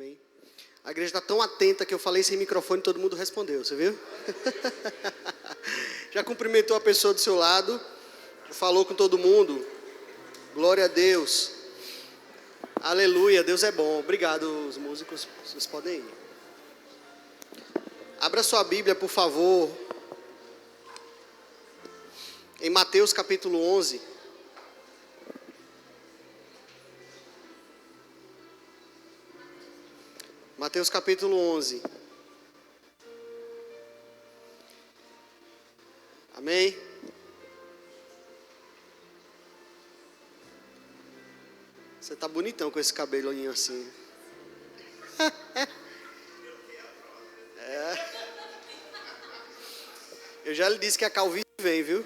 Amém. A igreja está tão atenta que eu falei sem microfone e todo mundo respondeu, você viu? Já cumprimentou a pessoa do seu lado, falou com todo mundo. Glória a Deus. Aleluia, Deus é bom. Obrigado, os músicos, vocês podem ir. Abra sua Bíblia, por favor, em Mateus capítulo 11. Mateus capítulo 11. Amém? Você tá bonitão com esse cabelinho assim. Eu já lhe disse que a calvície vem, viu?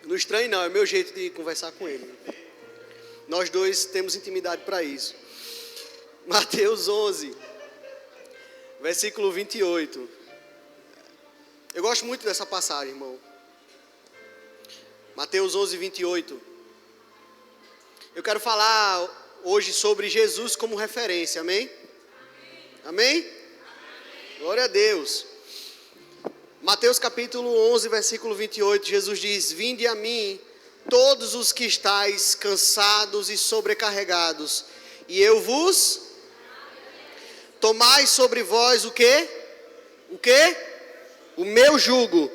Não estranhe não, é meu jeito de conversar com ele. Nós dois temos intimidade para isso. Mateus 11, versículo 28. Eu gosto muito dessa passagem, irmão. Mateus 11, 28. Eu quero falar hoje sobre Jesus como referência, amém? Amém? Glória a Deus. Mateus capítulo 11, versículo 28, Jesus diz: Vinde a mim, todos os que estáis cansados e sobrecarregados, e eu vos... Tomai sobre vós o quê? O quê? O meu jugo.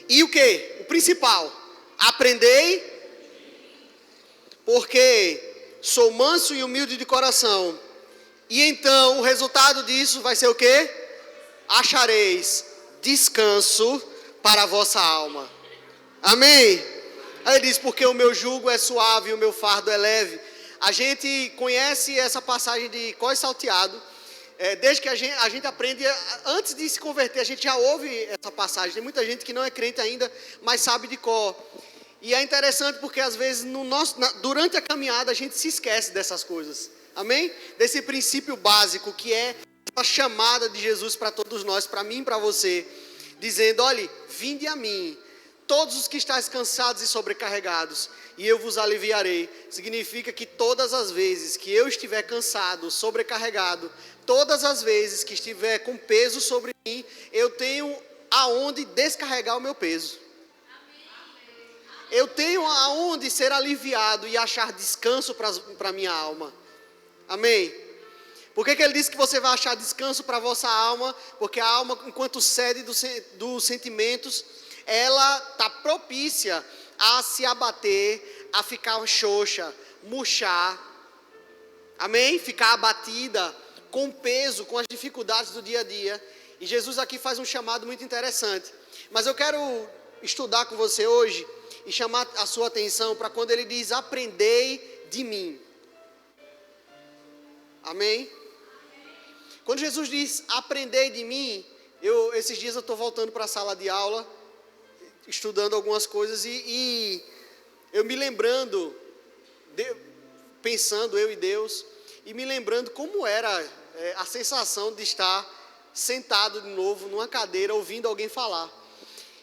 E o quê? O principal. Aprendei, porque sou manso e humilde de coração. E então o resultado disso vai ser o quê? Achareis descanso para a vossa alma. Amém? Aí ele diz, porque o meu jugo é suave e o meu fardo é leve. A gente conhece essa passagem de Cós Salteado. Desde que a gente aprende, antes de se converter, a gente já ouve essa passagem. Tem muita gente que não é crente ainda, mas sabe de cor. E é interessante porque às vezes durante a caminhada a gente se esquece dessas coisas. Amém? Desse princípio básico que é a chamada de Jesus para todos nós, para mim e para você. Dizendo, olhe, vinde a mim, todos os que estáis cansados e sobrecarregados, e eu vos aliviarei. Significa que todas as vezes que eu estiver cansado, sobrecarregado, todas as vezes que estiver com peso sobre mim, eu tenho aonde descarregar o meu peso. Eu tenho aonde ser aliviado e achar descanso para a minha alma. Amém? Por que ele disse que você vai achar descanso para a vossa alma? Porque a alma, enquanto sede dos sentimentos, ela está propícia a se abater, a ficar xoxa, murchar. Amém? Ficar abatida, com peso, com as dificuldades do dia a dia. E Jesus aqui faz um chamado muito interessante. Mas eu quero estudar com você hoje e chamar a sua atenção para quando ele diz, aprendei de mim. Amém? Quando Jesus diz, aprendei de mim, esses dias eu estou voltando para a sala de aula, estudando algumas coisas e eu me lembrando, pensando eu e Deus, e me lembrando como era a sensação de estar sentado de novo numa cadeira ouvindo alguém falar.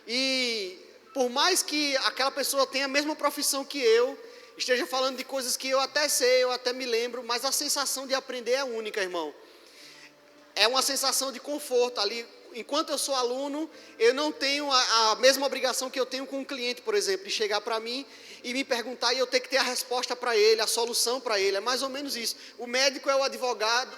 E por mais que aquela pessoa tenha a mesma profissão que eu, esteja falando de coisas que eu até sei, eu até me lembro, mas a sensação de aprender é única, irmão. É uma sensação de conforto ali. Enquanto eu sou aluno, eu não tenho a mesma obrigação que eu tenho com um cliente, por exemplo, de chegar para mim e me perguntar e eu ter que ter a resposta para ele, a solução para ele. É mais ou menos isso. O médico é o advogado,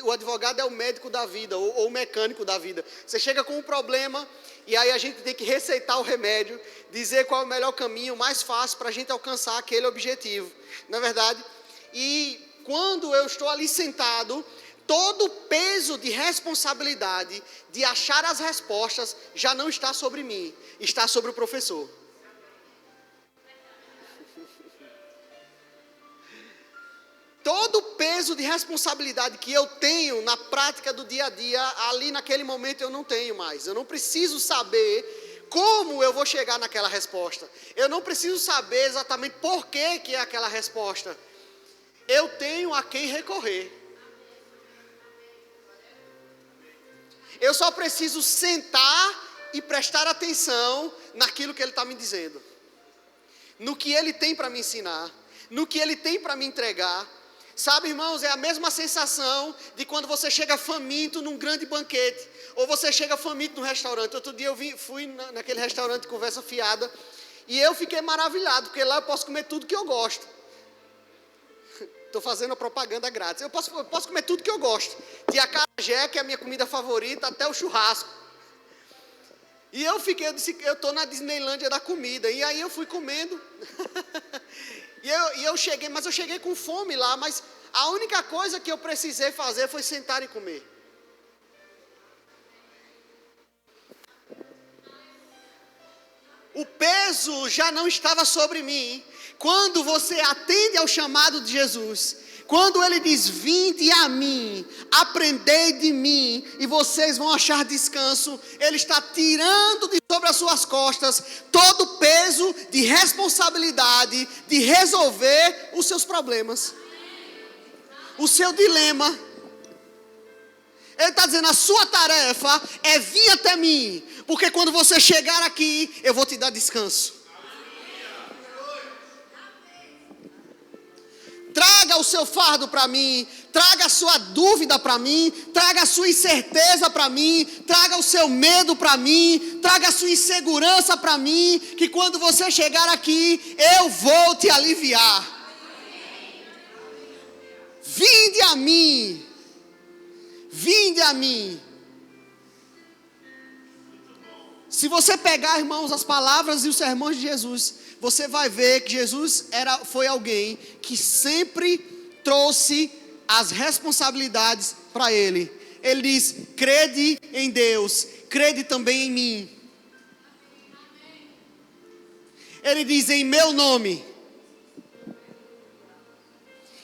o advogado é o médico da vida, ou o mecânico da vida. Você chega com um problema e aí a gente tem que receitar o remédio, dizer qual é o melhor caminho, mais fácil para a gente alcançar aquele objetivo. Não é verdade? E quando eu estou ali sentado, todo o peso de responsabilidade de achar as respostas já não está sobre mim, está sobre o professor. Todo o peso de responsabilidade que eu tenho na prática do dia a dia, ali naquele momento eu não tenho mais. Eu não preciso saber como eu vou chegar naquela resposta. Eu não preciso saber exatamente por que é aquela resposta. Eu tenho a quem recorrer. Eu só preciso sentar e prestar atenção naquilo que ele está me dizendo. No que ele tem para me ensinar. no que Ele tem para me entregar. Sabe, irmãos, é a mesma sensação de quando você chega faminto num grande banquete, ou você chega faminto num restaurante. Outro dia eu fui naquele restaurante Conversa Fiada, e eu fiquei maravilhado, porque lá eu posso comer tudo que eu gosto. Estou fazendo a propaganda grátis. Eu posso comer tudo que eu gosto. De acarajé, que é a minha comida favorita, até o churrasco. E eu disse que eu estou na Disneylândia da comida. E aí eu fui comendo. e eu cheguei com fome lá, mas a única coisa que eu precisei fazer foi sentar e comer. O peso já não estava sobre mim. Quando você atende ao chamado de Jesus, quando Ele diz, vinde a mim, aprendei de mim, e vocês vão achar descanso, Ele está tirando de sobre as suas costas todo o peso de responsabilidade, de resolver os seus problemas, o seu dilema. Ele está dizendo, a sua tarefa é vir até mim, porque quando você chegar aqui, eu vou te dar descanso. Traga o seu fardo para mim, traga a sua dúvida para mim, traga a sua incerteza para mim, traga o seu medo para mim, traga a sua insegurança para mim, que quando você chegar aqui, eu vou te aliviar. Vinde a mim, vinde a mim. Se você pegar, irmãos, as palavras e os sermões de Jesus, você vai ver que Jesus foi alguém que sempre trouxe as responsabilidades para Ele. Ele diz, crede em Deus, crede também em mim. Ele diz, em meu nome,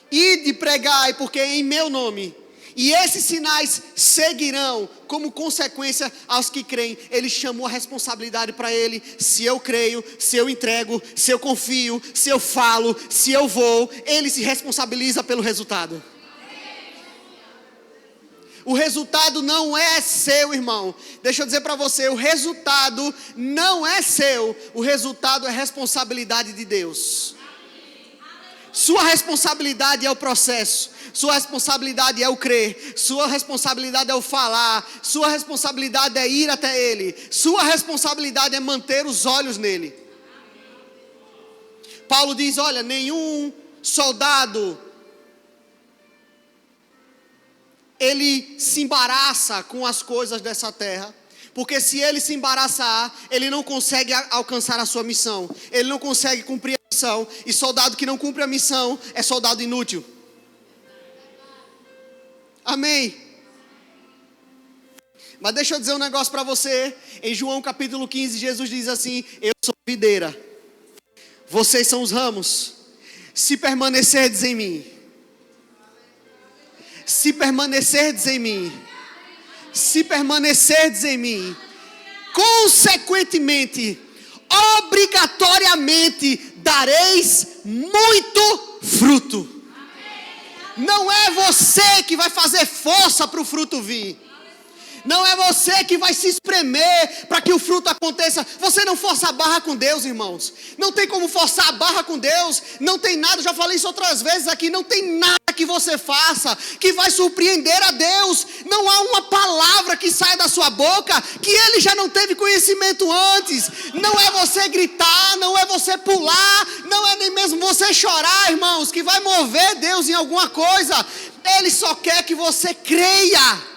ide e pregai, porque é em meu nome. E esses sinais seguirão como consequência aos que creem. Ele chamou a responsabilidade para ele. Se eu creio, se eu entrego, se eu confio, se eu falo, se eu vou, ele se responsabiliza pelo resultado. O resultado não é seu, irmão. Deixa eu dizer para você, o resultado não é seu. O resultado é responsabilidade de Deus. Sua responsabilidade é o processo. Sua responsabilidade é o crer. Sua responsabilidade é o falar. Sua responsabilidade é ir até Ele. Sua responsabilidade é manter os olhos nele. Paulo diz, olha, nenhum soldado, ele se embaraça com as coisas dessa terra. Porque se ele se embaraçar, ele não consegue alcançar a sua missão. Ele não consegue cumprir a missão. E soldado que não cumpre a missão é soldado inútil. Amém. Mas deixa eu dizer um negócio para você. Em João capítulo 15, Jesus diz assim, eu sou a videira, vocês são os ramos. Se permanecerdes em mim, se permanecerdes em mim, se permanecerdes em mim, consequentemente, obrigatoriamente dareis muito fruto. Não é você que vai fazer força para o fruto vir. Não é você que vai se espremer para que o fruto aconteça. Você não força a barra com Deus, irmãos. Não tem como forçar a barra com Deus. Não tem nada, já falei isso outras vezes aqui. Não tem nada que você faça que vai surpreender a Deus. Não há uma palavra que saia da sua boca que Ele já não teve conhecimento antes. Não é você gritar, não é você pular, não é nem mesmo você chorar, irmãos, que vai mover Deus em alguma coisa. Ele só quer que você creia.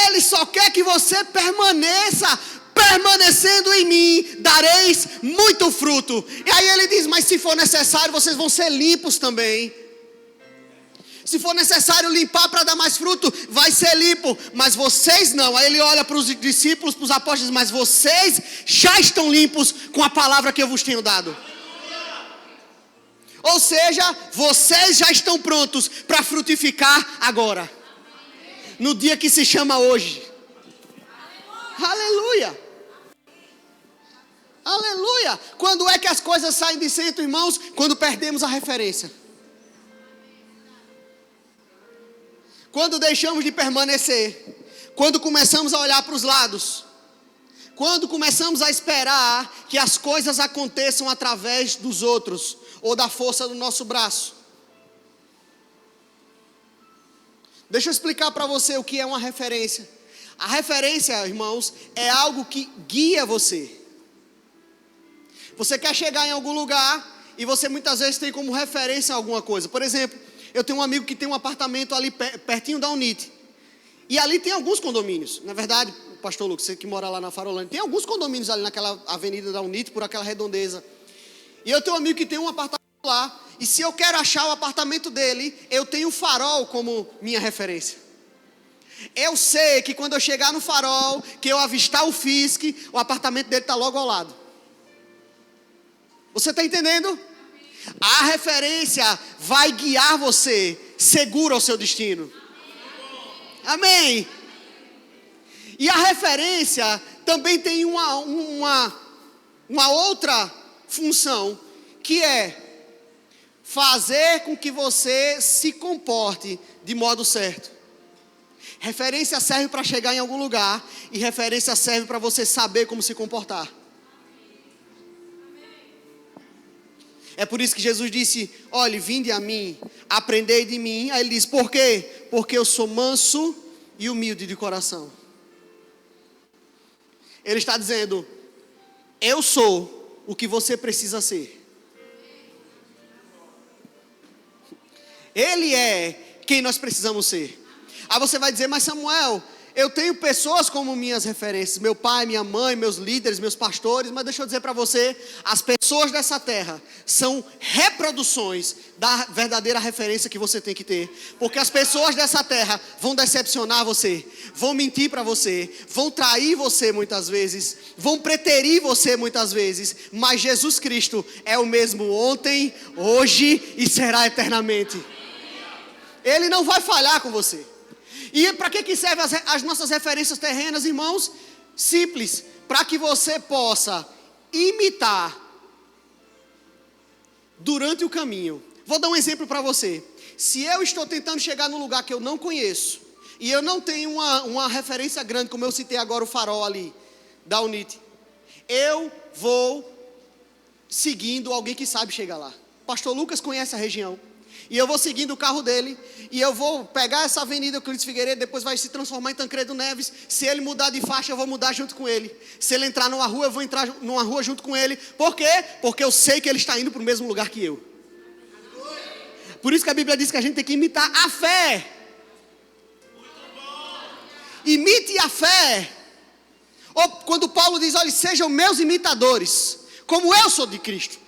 Ele só quer que você permaneça. Permanecendo em mim, dareis muito fruto. E aí ele diz, mas se for necessário, vocês vão ser limpos também. Se for necessário limpar para dar mais fruto, vai ser limpo. Mas vocês não. Aí ele olha para os discípulos, para os apóstolos, mas vocês já estão limpos com a palavra que eu vos tenho dado. Ou seja, vocês já estão prontos para frutificar agora. No dia que se chama hoje. Aleluia. Aleluia. Quando é que as coisas saem de centro, irmãos? Quando perdemos a referência. Quando deixamos de permanecer. Quando começamos a olhar para os lados. Quando começamos a esperar que as coisas aconteçam através dos outros. ou da força do nosso braço. Deixa eu explicar para você o que é uma referência. A referência, irmãos, é algo que guia você. Você quer chegar em algum lugar e você muitas vezes tem como referência alguma coisa. Por exemplo, eu tenho um amigo que tem um apartamento ali pertinho da Unite. E ali tem alguns condomínios. Na verdade, pastor Lucas, você que mora lá na Farolândia, tem alguns condomínios ali naquela avenida da Unite, por aquela redondeza. E eu tenho um amigo que tem um apartamento lá. E se eu quero achar o apartamento dele, eu tenho o Farol como minha referência. Eu sei que quando eu chegar no Farol, que eu avistar o Fisk, o apartamento dele está logo ao lado. Você está entendendo? A referência vai guiar você seguro ao seu destino. Amém. E a referência também tem uma outra função, que é fazer com que você se comporte de modo certo. Referência serve para chegar em algum lugar, e referência serve para você saber como se comportar. É por isso que Jesus disse: olhe, vinde a mim, aprendei de mim. Aí ele diz: por quê? Porque eu sou manso e humilde de coração. Ele está dizendo: eu sou o que você precisa ser. Ele é quem nós precisamos ser. Aí você vai dizer: mas Samuel, eu tenho pessoas como minhas referências, meu pai, minha mãe, meus líderes, meus pastores. Mas deixa eu dizer para você, as pessoas dessa terra são reproduções da verdadeira referência que você tem que ter. Porque as pessoas dessa terra vão decepcionar você, vão mentir para você, vão trair você muitas vezes, vão preterir você muitas vezes. Mas Jesus Cristo é o mesmo ontem, hoje e será eternamente. Ele não vai falhar com você. E para que servem as nossas referências terrenas, irmãos? Simples, para que você possa imitar durante o caminho. Vou dar um exemplo para você. Se eu estou tentando chegar num lugar que eu não conheço, e eu não tenho uma referência grande, como eu citei agora o Farol ali, da Unite, eu vou seguindo alguém que sabe chegar lá. Pastor Lucas conhece a região. E eu vou seguindo o carro dele, e eu vou pegar essa avenida Euclides Figueiredo, depois vai se transformar em Tancredo Neves. Se ele mudar de faixa, eu vou mudar junto com ele. Se ele entrar numa rua, eu vou entrar numa rua junto com ele. Por quê? Porque eu sei que ele está indo para o mesmo lugar que eu. Por isso que a Bíblia diz que a gente tem que imitar a fé. Imite a fé. Ou quando Paulo diz: olha, sejam meus imitadores, como eu sou de Cristo.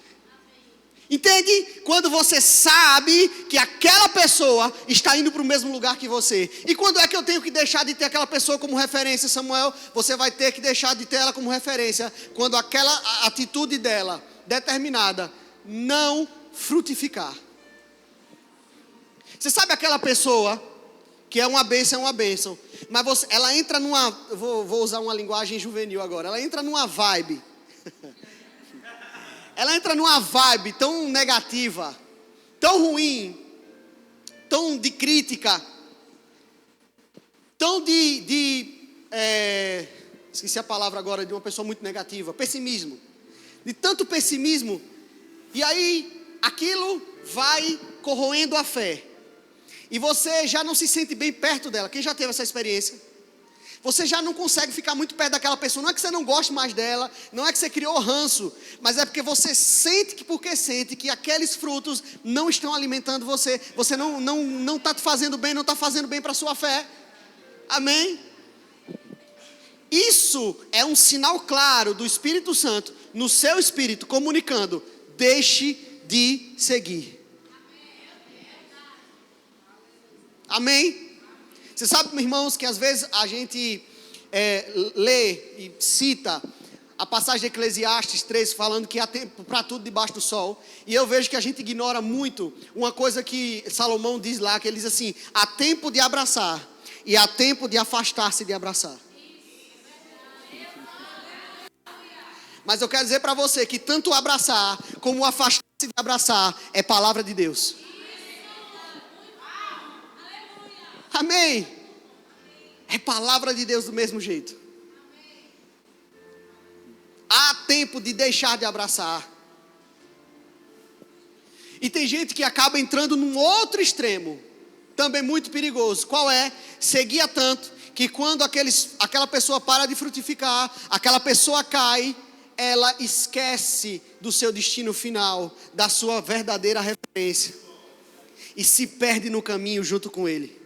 Entende? Quando você sabe que aquela pessoa está indo para o mesmo lugar que você. E quando é que eu tenho que deixar de ter aquela pessoa como referência, Samuel? Você vai ter que deixar de ter ela como referência quando aquela atitude dela, determinada, não frutificar. Você sabe aquela pessoa que é uma bênção, mas ela entra numa... Vou usar uma linguagem juvenil agora. Ela entra numa vibe... Ela entra numa vibe tão negativa, tão ruim, tão de crítica, tão esqueci a palavra agora, de uma pessoa muito negativa, pessimismo. De tanto pessimismo, e aí aquilo vai corroendo a fé. E você já não se sente bem perto dela. Quem já teve essa experiência? Você já não consegue ficar muito perto daquela pessoa. Não é que você não goste mais dela, não é que você criou ranço, mas é porque você sente que aqueles frutos não estão alimentando você. Você não está te fazendo bem, não está fazendo bem para a sua fé. Amém? Isso é um sinal claro do Espírito Santo no seu espírito, comunicando: deixe de seguir. Amém? Você sabe, irmãos, que às vezes a gente lê e cita a passagem de Eclesiastes 3, falando que há tempo para tudo debaixo do sol. E eu vejo que a gente ignora muito uma coisa que Salomão diz lá, que ele diz assim: há tempo de abraçar e há tempo de afastar-se de abraçar. Mas eu quero dizer para você que tanto abraçar como afastar-se de abraçar é palavra de Deus. Amém? É palavra de Deus do mesmo jeito. Há tempo de deixar de abraçar. E tem gente que acaba entrando num outro extremo, também muito perigoso. Qual é? Seguia tanto que quando aquela pessoa para de frutificar, aquela pessoa cai, ela esquece do seu destino final, da sua verdadeira referência, e se perde no caminho junto com ele.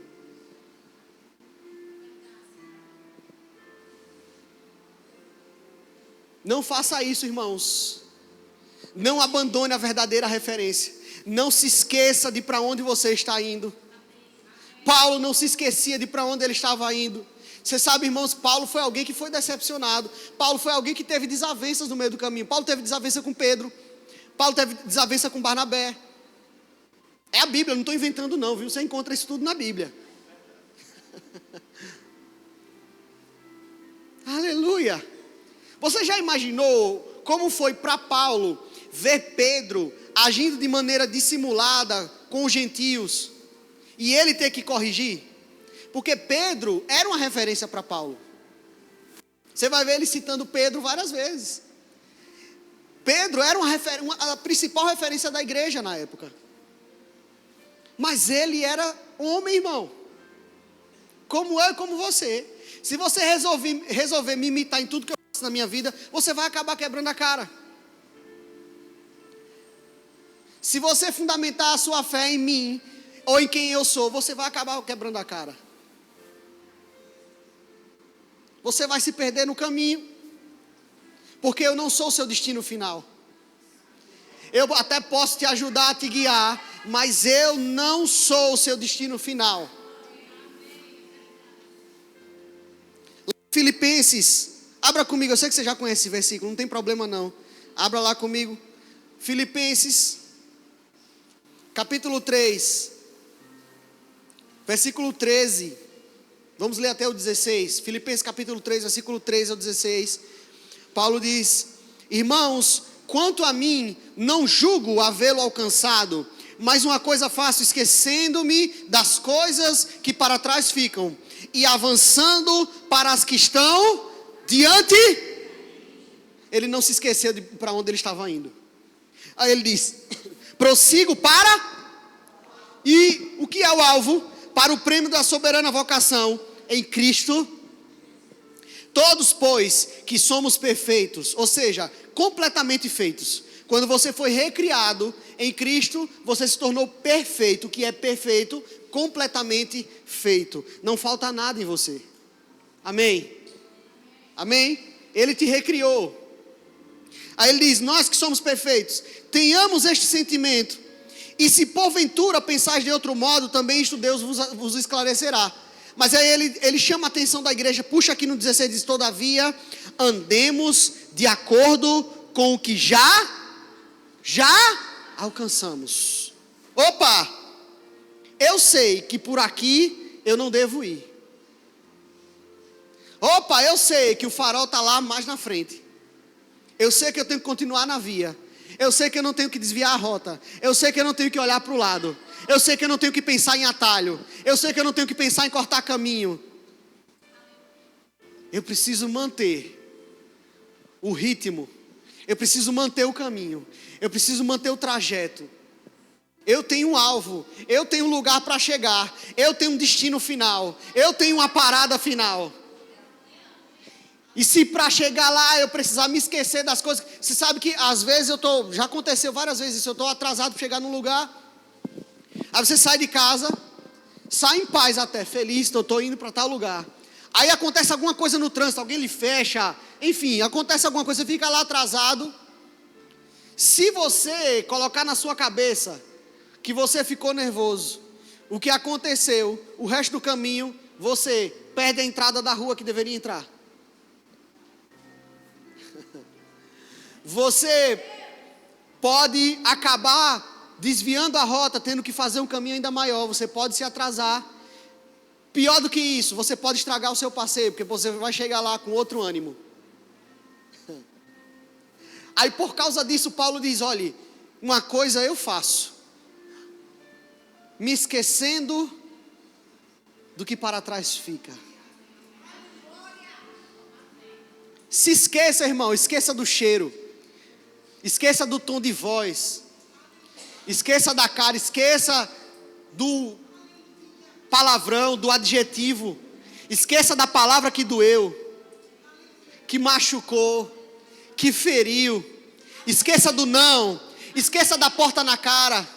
Não faça isso, irmãos. Não abandone a verdadeira referência. Não se esqueça de para onde você está indo. Paulo não se esquecia de para onde ele estava indo. Você sabe, irmãos, Paulo foi alguém que foi decepcionado. Paulo foi alguém que teve desavenças no meio do caminho. Paulo teve desavença com Pedro. Paulo teve desavença com Barnabé. É a Bíblia, não estou inventando não, viu? Você encontra isso tudo na Bíblia. Aleluia. Você já imaginou como foi para Paulo ver Pedro agindo de maneira dissimulada com os gentios e ele ter que corrigir? Porque Pedro era uma referência para Paulo. Você vai ver ele citando Pedro várias vezes. Pedro era a principal referência da igreja na época. Mas ele era homem, irmão. Como eu e como você. Se você resolver me imitar em tudo que eu faço na minha vida, você vai acabar quebrando a cara. Se você fundamentar a sua fé em mim, ou em quem eu sou, você vai acabar quebrando a cara. Você vai se perder no caminho, porque eu não sou o seu destino final. Eu até posso te ajudar a te guiar, mas eu não sou o seu destino final. Filipenses, abra comigo, eu sei que você já conhece esse versículo, não tem problema não. Abra lá comigo. Filipenses, capítulo 3, versículo 13. Vamos ler até o 16. Filipenses capítulo 3, versículo 13 ao 16. Paulo diz: irmãos, quanto a mim, não julgo havê-lo alcançado, mas uma coisa faço, esquecendo-me das coisas que para trás ficam, e avançando para as que estão diante. Ele não se esqueceu de para onde ele estava indo. Aí ele diz: prossigo para... E o que é o alvo? Para o prêmio da soberana vocação em Cristo. Todos, pois, que somos perfeitos, ou seja, completamente feitos. Quando você foi recriado em Cristo, você se tornou perfeito. O que é perfeito? Completamente feito. Não falta nada em você. Amém? Amém? Ele te recriou. Aí ele diz: nós que somos perfeitos, tenhamos este sentimento. E se porventura pensais de outro modo, também isto Deus vos esclarecerá. Mas aí ele chama a atenção da igreja, puxa aqui no 16, diz: todavia, andemos de acordo com o que já alcançamos. Opa! Eu sei que por aqui eu não devo ir. Opa, eu sei que o farol está lá mais na frente. Eu sei que eu tenho que continuar na via. Eu sei que eu não tenho que desviar a rota. Eu sei que eu não tenho que olhar para o lado. Eu sei que eu não tenho que pensar em atalho. Eu sei que eu não tenho que pensar em cortar caminho. Eu preciso manter o ritmo. Eu preciso manter o caminho. Eu preciso manter o trajeto. Eu tenho um alvo. Eu tenho um lugar para chegar. Eu tenho um destino final. Eu tenho uma parada final. E se para chegar lá eu precisar me esquecer das coisas... Você sabe que às vezes já aconteceu várias vezes isso, eu estou atrasado para chegar num lugar. Aí você sai de casa, sai em paz até, feliz, eu estou indo para tal lugar. Aí acontece alguma coisa no trânsito, alguém lhe fecha, enfim, acontece alguma coisa, você fica lá atrasado. Se você colocar na sua cabeça que você ficou nervoso, o que aconteceu, o resto do caminho, você perde a entrada da rua que deveria entrar. Você pode acabar desviando a rota, tendo que fazer um caminho ainda maior. Você pode se atrasar. Pior do que isso, você pode estragar o seu passeio, porque você vai chegar lá com outro ânimo. Aí por causa disso Paulo diz: olha, uma coisa eu faço, me esquecendo do que para trás fica. Se esqueça, irmão, esqueça do cheiro. Esqueça do tom de voz. Esqueça da cara, esqueça do palavrão, do adjetivo. Esqueça da palavra que doeu, que machucou, que feriu. Esqueça do não. Esqueça da porta na cara.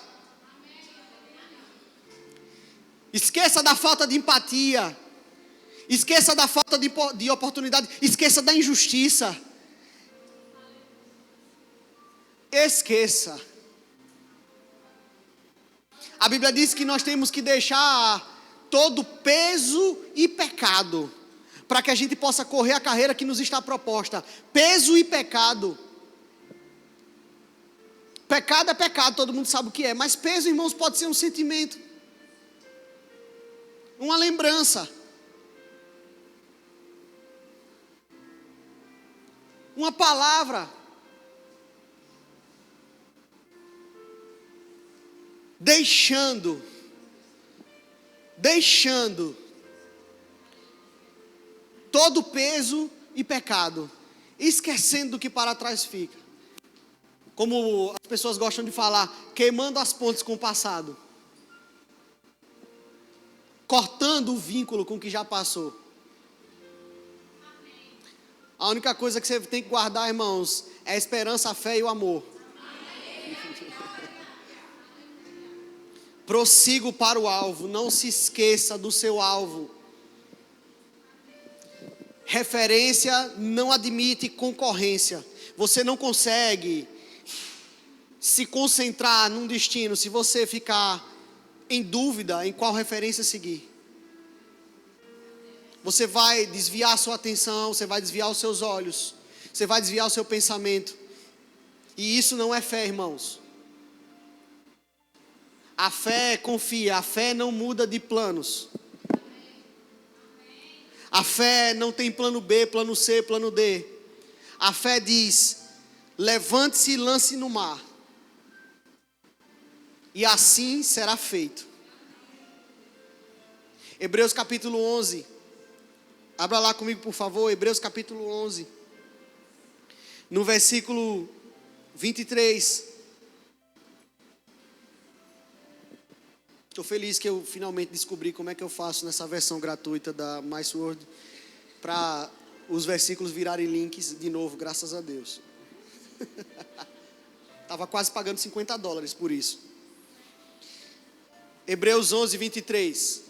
Esqueça da falta de empatia. Esqueça da falta de oportunidade. Esqueça da injustiça. Esqueça. A Bíblia diz que nós temos que deixar todo peso e pecado, para que a gente possa correr a carreira que nos está proposta. Peso e pecado. Pecado é pecado, todo mundo sabe o que é. Mas peso, irmãos, pode ser um sentimento, uma lembrança, uma palavra. Deixando todo peso e pecado, esquecendo do que para trás fica. Como as pessoas gostam de falar, queimando as pontes com o passado, cortando o vínculo com o que já passou. A única coisa que você tem que guardar, irmãos, é a esperança, a fé e o amor. Prossiga para o alvo, não se esqueça do seu alvo. Referência não admite concorrência. Você não consegue se concentrar num destino se você ficar em dúvida em qual referência seguir. Você vai desviar a sua atenção, você vai desviar os seus olhos, você vai desviar o seu pensamento. E isso não é fé, irmãos. A fé confia, a fé não muda de planos. A fé não tem plano B, plano C, plano D. A fé diz: levante-se e lance no mar. E assim será feito. Hebreus capítulo 11. Abra lá comigo, por favor, Hebreus capítulo 11. No versículo 23. Estou feliz que eu finalmente descobri como é que eu faço nessa versão gratuita da MySword para os versículos virarem links de novo, graças a Deus. Estava quase pagando $50 por isso. Hebreus 11, 23.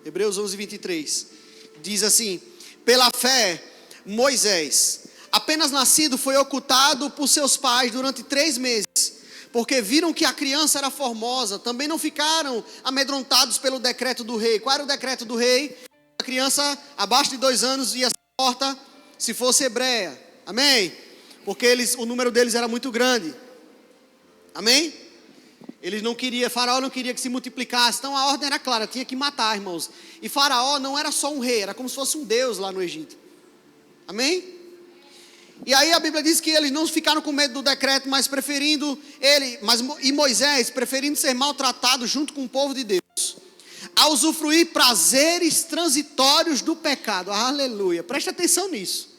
Hebreus 11, 23. Diz assim: pela fé, Moisés, apenas nascido, foi ocultado por seus pais durante 3 meses, porque viram que a criança era formosa. Também não ficaram amedrontados pelo decreto do rei. Qual era o decreto do rei? A criança abaixo de 2 anos ia ser morta se fosse hebreia. Amém? Porque o número deles era muito grande. Amém? Eles não queriam, Faraó não queria que se multiplicasse. Então a ordem era clara, tinha que matar, irmãos. E Faraó não era só um rei, era como se fosse um deus lá no Egito. Amém? E aí a Bíblia diz que eles não ficaram com medo do decreto, mas Moisés, preferindo ser maltratado junto com o povo de Deus, a usufruir prazeres transitórios do pecado. Aleluia, preste atenção nisso.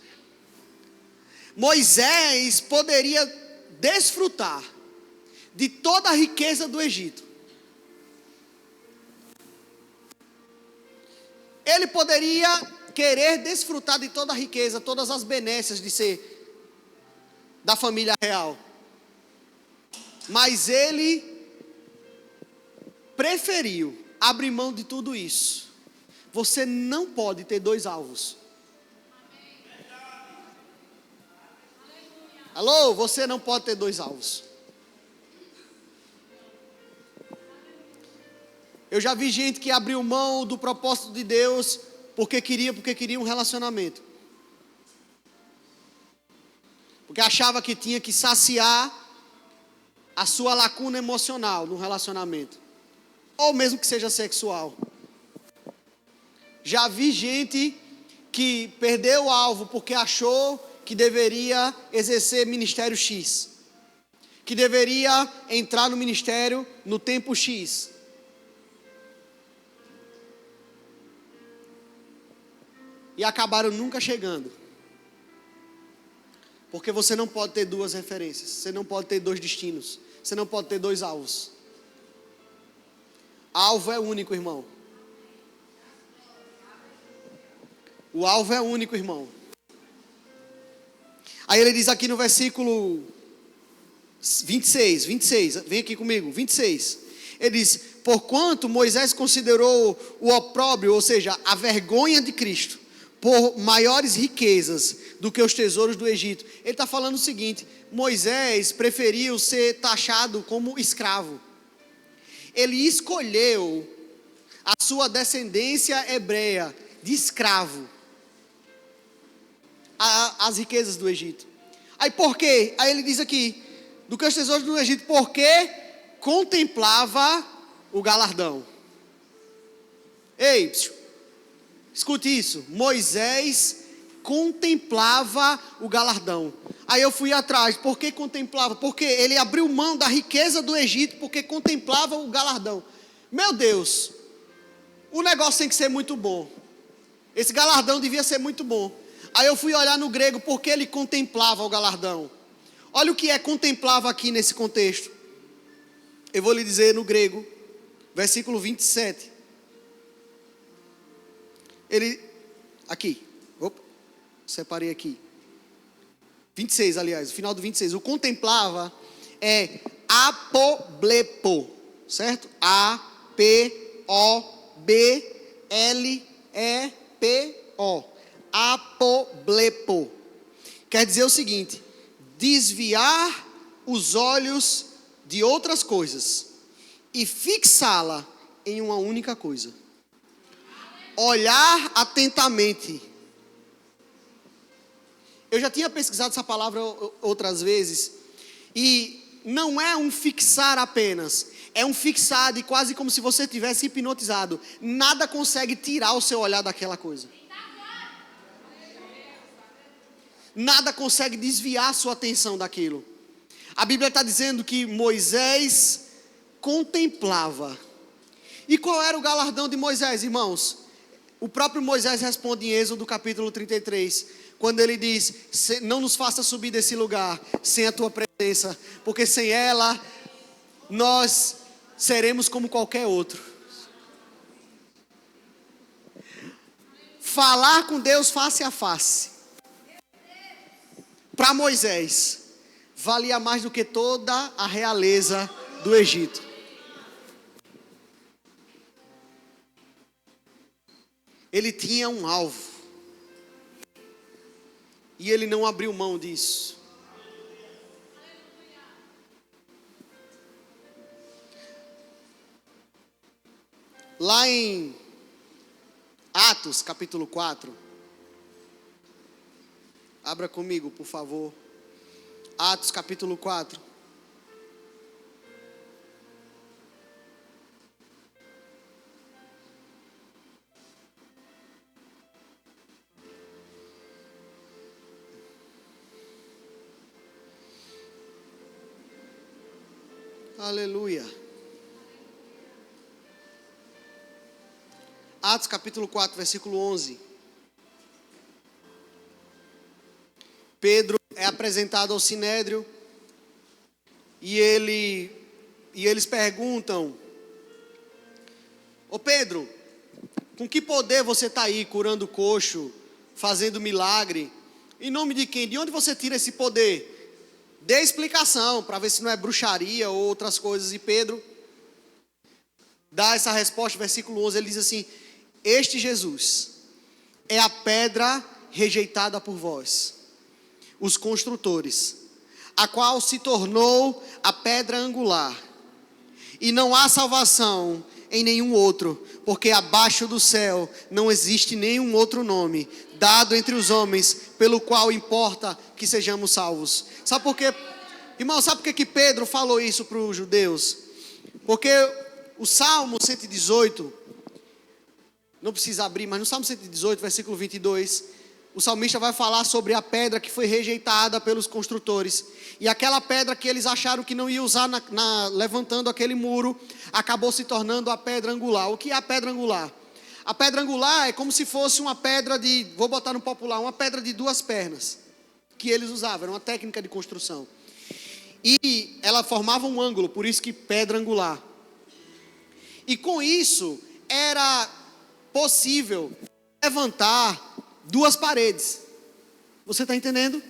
Moisés poderia desfrutar de toda a riqueza do Egito. Ele poderia querer desfrutar de toda a riqueza, todas as benécias de ser da família real. Mas ele preferiu abrir mão de tudo isso. Você não pode ter 2 alvos. Alô, você não pode ter 2 alvos. Eu já vi gente que abriu mão do propósito de Deus porque queria um relacionamento. Porque achava que tinha que saciar a sua lacuna emocional no relacionamento. Ou mesmo que seja sexual. Já vi gente que perdeu o alvo porque achou que deveria exercer ministério X. Que deveria entrar no ministério no tempo X. E acabaram nunca chegando. Porque você não pode ter duas referências, você não pode ter dois destinos, você não pode ter dois alvos. Alvo é único, irmão. O alvo é único, irmão. Aí ele diz aqui no versículo 26, vem aqui comigo, 26. Ele diz: porquanto Moisés considerou o opróbrio, ou seja, a vergonha de Cristo, por maiores riquezas do que os tesouros do Egito. Ele está falando o seguinte: Moisés preferiu ser taxado como escravo. Ele escolheu a sua descendência hebreia de escravo, as riquezas do Egito. Aí por quê? Aí ele diz aqui, do que os tesouros do Egito, porque contemplava o galardão. Ei, escute isso, Moisés contemplava o galardão. Aí eu fui atrás, por que contemplava? Porque ele abriu mão da riqueza do Egito, porque contemplava o galardão. Meu Deus, o negócio tem que ser muito bom. Esse galardão devia ser muito bom. Aí eu fui olhar no grego, porque ele contemplava o galardão. Olha o que é contemplava aqui nesse contexto. Eu vou lhe dizer no grego, versículo 27. Ele, aqui, separei aqui. 26, aliás, o final do 26. O contemplava é apoblepo, certo? A-P-O-B-L-E-P-O. Apoblepo. Quer dizer o seguinte: desviar os olhos de outras coisas e fixá-la em uma única coisa. Olhar atentamente. Eu já tinha pesquisado essa palavra outras vezes, e não é um fixar apenas, é um fixar de quase como se você tivesse hipnotizado. Nada consegue tirar o seu olhar daquela coisa. Nada consegue desviar a sua atenção daquilo. A Bíblia está dizendo que Moisés contemplava. E qual era o galardão de Moisés, irmãos? O próprio Moisés responde em Êxodo capítulo 33, quando ele diz: não nos faça subir desse lugar sem a tua presença, porque sem ela nós seremos como qualquer outro. Falar com Deus face a face, para Moisés, valia mais do que toda a realeza do Egito. Ele tinha um alvo, e ele não abriu mão disso. Lá em Atos capítulo 4, abra comigo, por favor. Atos capítulo 4. Aleluia. Atos capítulo 4, versículo 11. Pedro é apresentado ao sinédrio e eles perguntam: ô Pedro, com que poder você está aí curando coxo, fazendo milagre? Em nome de quem? De onde você tira esse poder? Dê explicação para ver se não é bruxaria ou outras coisas. E Pedro dá essa resposta, versículo 11, ele diz assim: este Jesus é a pedra rejeitada por vós, os construtores, a qual se tornou a pedra angular. E não há salvação em nenhum outro, porque abaixo do céu não existe nenhum outro nome dado entre os homens pelo qual importa que sejamos salvos. Sabe por quê? Irmão, sabe por que Pedro falou isso para os judeus? Porque o Salmo 118, não precisa abrir, mas no Salmo 118, versículo 22, o salmista vai falar sobre a pedra que foi rejeitada pelos construtores. E aquela pedra que eles acharam que não ia usar levantando aquele muro, acabou se tornando a pedra angular. O que é a pedra angular? A pedra angular é como se fosse uma pedra vou botar no popular, uma pedra de duas pernas. que eles usavam, era uma técnica de construção. E ela formava um ângulo, por isso que pedra angular. E com isso, era possível levantar 2 paredes. Você está entendendo?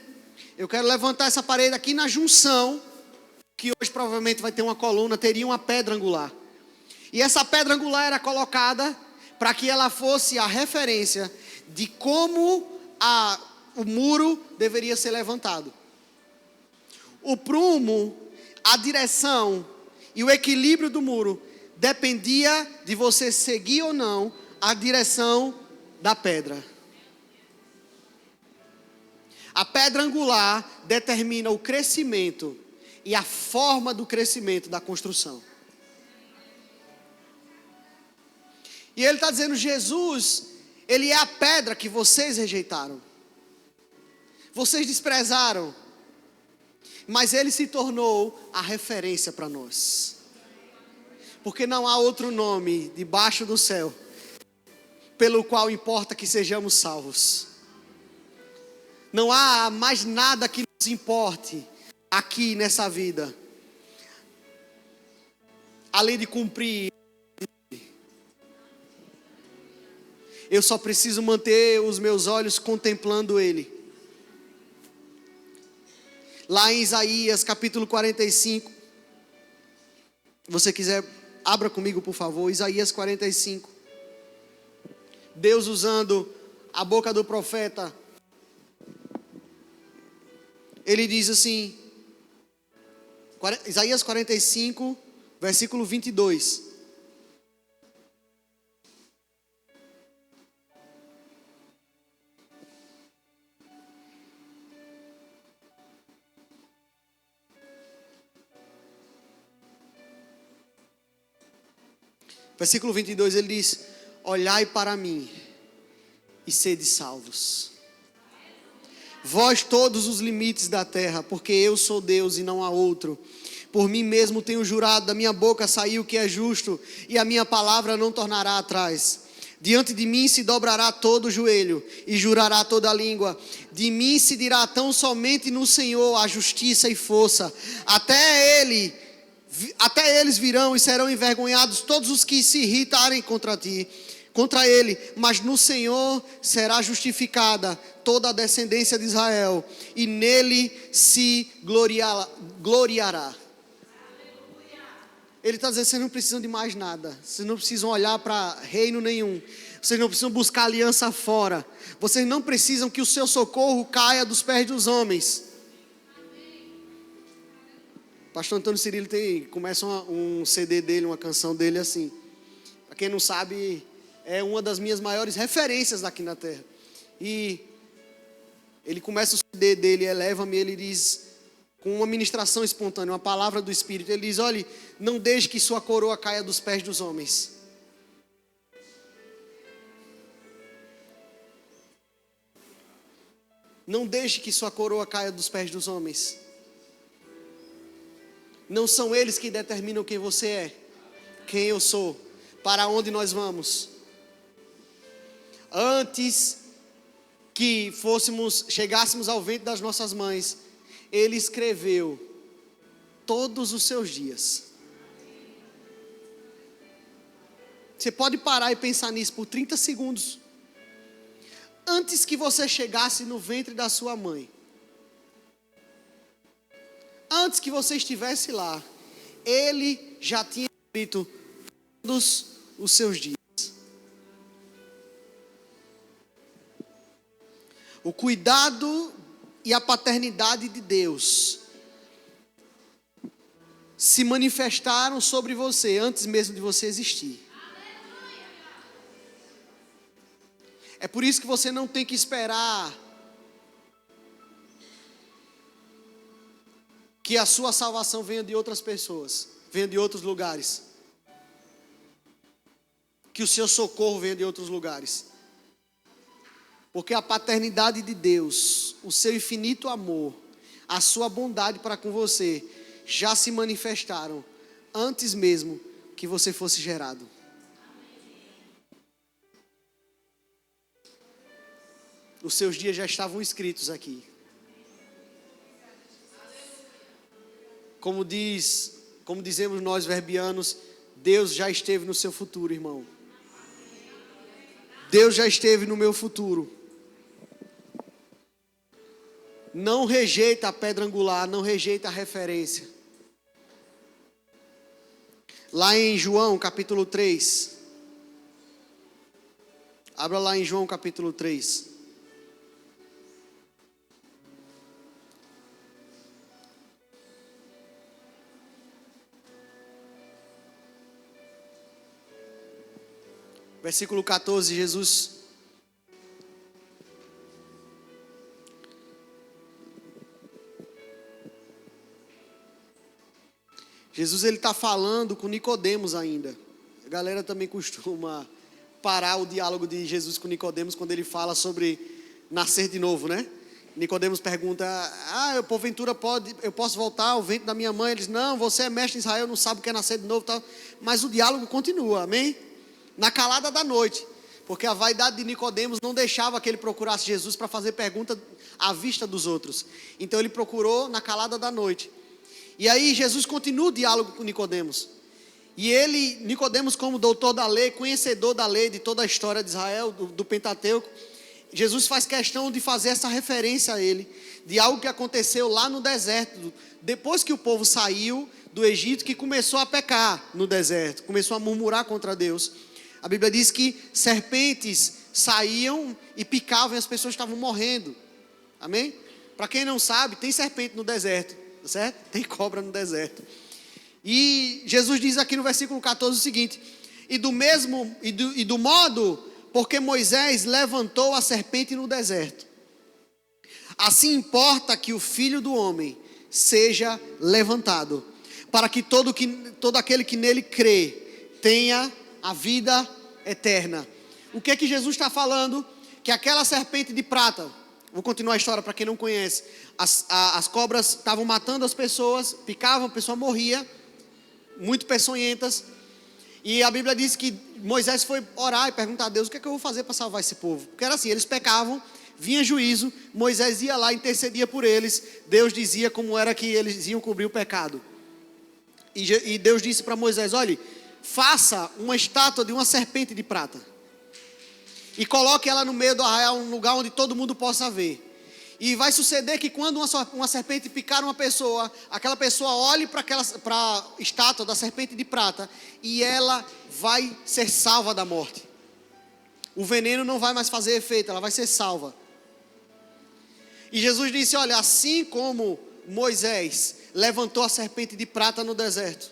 Eu quero levantar essa parede aqui na junção, que hoje provavelmente vai ter uma coluna, teria uma pedra angular. E essa pedra angular era colocada para que ela fosse a referência de como o muro deveria ser levantado. O prumo, a direção e o equilíbrio do muro dependia de você seguir ou não a direção da pedra. A pedra angular determina o crescimento e a forma do crescimento da construção. E ele está dizendo, Jesus, ele é a pedra que vocês rejeitaram. Vocês desprezaram. Mas ele se tornou a referência para nós. Porque não há outro nome debaixo do céu pelo qual importa que sejamos salvos. Não há mais nada que nos importe aqui nessa vida, além de cumprir. Eu só preciso manter os meus olhos contemplando Ele. Lá em Isaías capítulo 45, se você quiser, abra comigo por favor, Isaías 45. Deus usando a boca do profeta, ele diz assim, Isaías 45, versículo 22. Versículo 22, ele diz, olhai para mim e sede salvos. Vós todos os limites da terra, porque eu sou Deus e não há outro. Por mim mesmo tenho jurado, da minha boca saiu o que é justo, e a minha palavra não tornará atrás. Diante de mim se dobrará todo o joelho, e jurará toda a língua. De mim se dirá tão somente no Senhor a justiça e força. Até eles virão e serão envergonhados todos os que se irritarem contra ele, mas no Senhor será justificada toda a descendência de Israel, e nele se gloriará. Ele está dizendo, vocês não precisam de mais nada, vocês não precisam olhar para reino nenhum, vocês não precisam buscar aliança fora, vocês não precisam que o seu socorro caia dos pés dos homens. Pastor Antônio Cirilo começa um CD dele, uma canção dele assim. Para quem não sabe, é uma das minhas maiores referências aqui na terra. E ele começa o CD dele, eleva-me, ele diz, com uma ministração espontânea, uma palavra do Espírito, ele diz, olhe, não deixe que sua coroa caia dos pés dos homens. Não deixe que sua coroa caia dos pés dos homens. Não são eles que determinam quem você é, quem eu sou, para onde nós vamos. Antes que chegássemos ao ventre das nossas mães, Ele escreveu todos os seus dias. Você pode parar e pensar nisso por 30 segundos. Antes que você chegasse no ventre da sua mãe, antes que você estivesse lá, Ele já tinha escrito todos os seus dias. O cuidado e a paternidade de Deus se manifestaram sobre você antes mesmo de você existir. É por isso que você não tem que esperar que a sua salvação venha de outras pessoas, venha de outros lugares. Que o seu socorro venha de outros lugares. Porque a paternidade de Deus, o seu infinito amor, a sua bondade para com você, já se manifestaram antes mesmo que você fosse gerado. Os seus dias já estavam escritos aqui. como dizemos nós verbianos, Deus já esteve no seu futuro, irmão. Deus já esteve no meu futuro. Não rejeita a pedra angular, não rejeita a referência. Lá em João capítulo 3. Abra lá em João capítulo 3. Versículo 14, Jesus ele está falando com Nicodemos ainda. A galera também costuma parar o diálogo de Jesus com Nicodemos quando ele fala sobre nascer de novo, né? Nicodemos pergunta: porventura eu posso voltar ao ventre da minha mãe? Ele diz: não, você é mestre em Israel, não sabe o que é nascer de novo, tal. Mas o diálogo continua, amém? Na calada da noite, porque a vaidade de Nicodemos não deixava que ele procurasse Jesus para fazer pergunta à vista dos outros. Então ele procurou na calada da noite. E aí Jesus continua o diálogo com Nicodemos. E Nicodemos, como doutor da lei, conhecedor da lei, de toda a história de Israel, do Pentateuco, Jesus faz questão de fazer essa referência a ele, de algo que aconteceu lá no deserto, depois que o povo saiu do Egito, que começou a pecar no deserto, começou a murmurar contra Deus. A Bíblia diz que serpentes saíam e picavam e as pessoas estavam morrendo. Amém? Para quem não sabe, tem serpente no deserto, certo? Tem cobra no deserto. E Jesus diz aqui no versículo 14 o seguinte: e do modo porque Moisés levantou a serpente no deserto, assim importa que o Filho do Homem seja levantado, para que todo aquele que nele crê tenha a vida eterna. O que é que Jesus está falando? Que aquela serpente de prata, vou continuar a história para quem não conhece, as cobras estavam matando as pessoas, picavam, a pessoa morria, muito peçonhentas, e a Bíblia diz que Moisés foi orar e perguntar a Deus: o que é que eu vou fazer para salvar esse povo? Porque era assim, eles pecavam, vinha juízo, Moisés ia lá, intercedia por eles, Deus dizia como era que eles iam cobrir o pecado. E Deus disse para Moisés: olhe, faça uma estátua de uma serpente de prata e coloque ela no meio do arraial, um lugar onde todo mundo possa ver. E vai suceder que quando uma serpente picar uma pessoa, aquela pessoa olhe para a estátua da serpente de prata e ela vai ser salva da morte. O veneno não vai mais fazer efeito, ela vai ser salva. E Jesus disse: olha, assim como Moisés levantou a serpente de prata no deserto,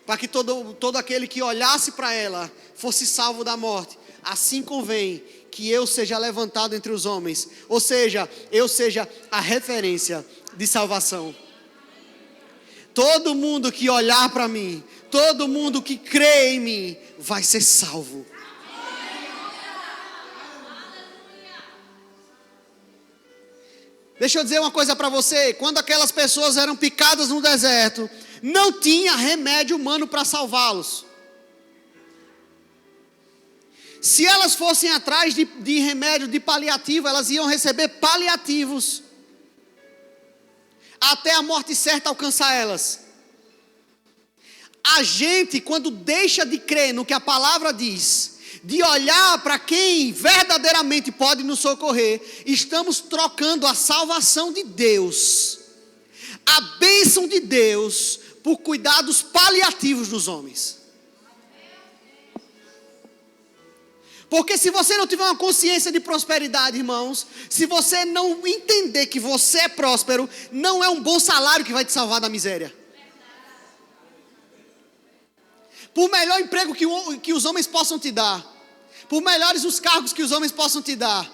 para que todo aquele que olhasse para ela fosse salvo da morte, assim convém que eu seja levantado entre os homens, ou seja, eu seja a referência de salvação. Todo mundo que olhar para mim, todo mundo que crê em mim, vai ser salvo. Deixa eu dizer uma coisa para você: quando aquelas pessoas eram picadas no deserto, não tinha remédio humano para salvá-los. Se elas fossem atrás de remédio, de paliativo, elas iam receber paliativos até a morte certa alcançar elas. A gente, quando deixa de crer no que a palavra diz, de olhar para quem verdadeiramente pode nos socorrer, estamos trocando a salvação de Deus, a bênção de Deus, por cuidados paliativos dos homens. Porque se você não tiver uma consciência de prosperidade, irmãos, se você não entender que você é próspero, não é um bom salário que vai te salvar da miséria. Por melhor emprego que os homens possam te dar, por melhores os cargos que os homens possam te dar.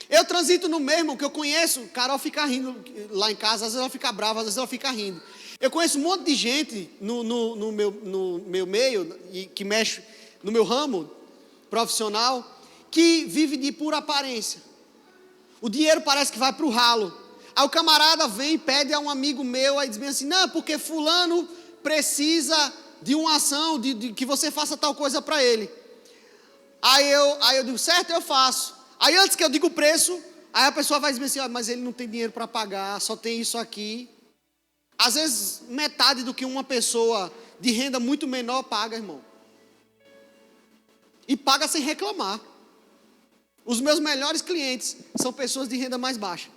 Eu transito no mesmo, que eu conheço, Carol fica rindo lá em casa, às vezes ela fica brava, às vezes ela fica rindo. Eu conheço um monte de gente no meu meio, e que mexe no meu ramo profissional, que vive de pura aparência. O dinheiro parece que vai para o ralo. Aí o camarada vem e pede a um amigo meu, aí diz bem assim: não, porque fulano precisa de uma ação, de que você faça tal coisa para ele. Aí eu digo: certo, eu faço. Aí antes que eu diga o preço, aí a pessoa vai dizer assim: mas ele não tem dinheiro para pagar, só tem isso aqui. Às vezes, metade do que uma pessoa de renda muito menor paga, irmão. E paga sem reclamar. Os meus melhores clientes são pessoas de renda mais baixa.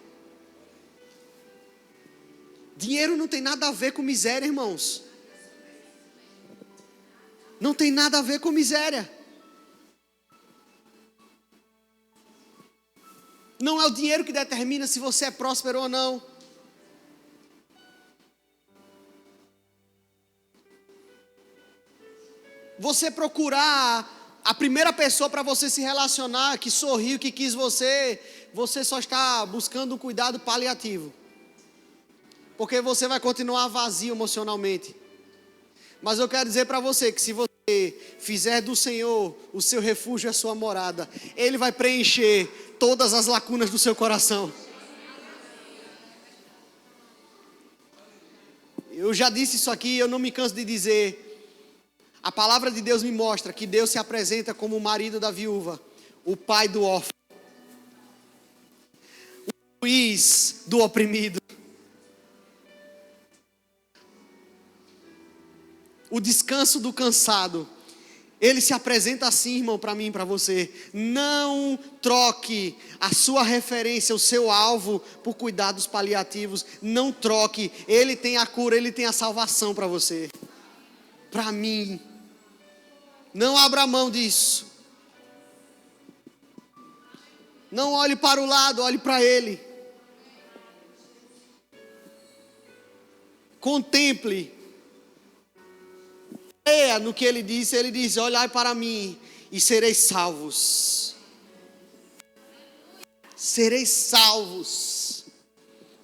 Dinheiro não tem nada a ver com miséria, irmãos. Não tem nada a ver com miséria. Não é o dinheiro que determina se você é próspero ou não. Você procurar a primeira pessoa para você se relacionar, que sorriu, que quis você só está buscando um cuidado paliativo. Porque você vai continuar vazio emocionalmente. Mas eu quero dizer para você que se você fizer do Senhor o seu refúgio e a sua morada, Ele vai preencher todas as lacunas do seu coração. Eu já disse isso aqui, eu não me canso de dizer. A palavra de Deus me mostra que Deus se apresenta como o marido da viúva, o pai do órfão, o juiz do oprimido, o descanso do cansado. Ele se apresenta assim, irmão, para mim e para você. Não troque a sua referência, o seu alvo, por cuidados paliativos. Não troque. Ele tem a cura, Ele tem a salvação para você. Para mim. Não abra mão disso. Não olhe para o lado, olhe para Ele. Contemple. Creia no que Ele diz, olhai para mim e sereis salvos. Sereis salvos.